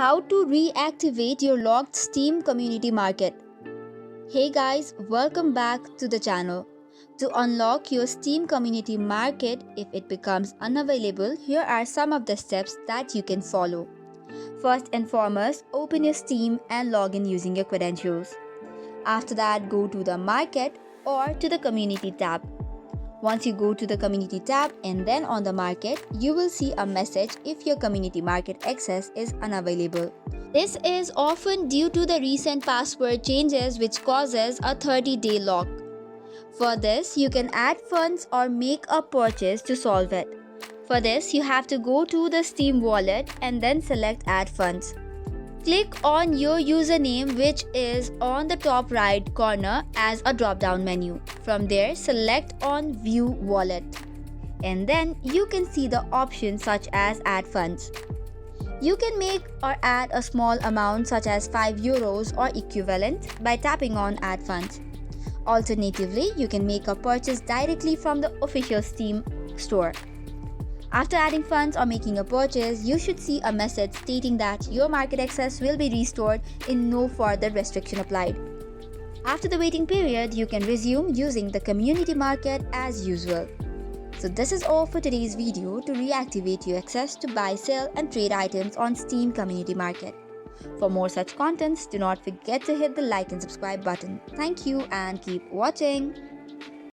How to reactivate your locked Steam community market. Hey guys, welcome back to the channel. To unlock your Steam community market if it becomes unavailable, here are some of the steps that you can follow. First and foremost, open your Steam and log in using your credentials. After that, go to the market or to the community tab. Once you go to the community tab and then on the market, you will see a message if your community market access is unavailable. This is often due to the recent password changes which causes a 30-day lock. For this, you can add funds or make a purchase to solve it. For this, you have to go to the Steam wallet and then select add funds. Click on your username which is on the top right corner as a drop-down menu. From there, select on View Wallet. And then you can see the options such as Add Funds. You can make or add a small amount such as 5 euros or equivalent by tapping on Add Funds. Alternatively, you can make a purchase directly from the official Steam store. After adding funds or making a purchase, you should see a message stating that your market access will be restored and no further restriction applied. After the waiting period, you can resume using the community market as usual. So this is all for today's video to reactivate your access to buy, sell and trade items on Steam community market. For more such contents, do not forget to hit the like and subscribe button. Thank you and keep watching.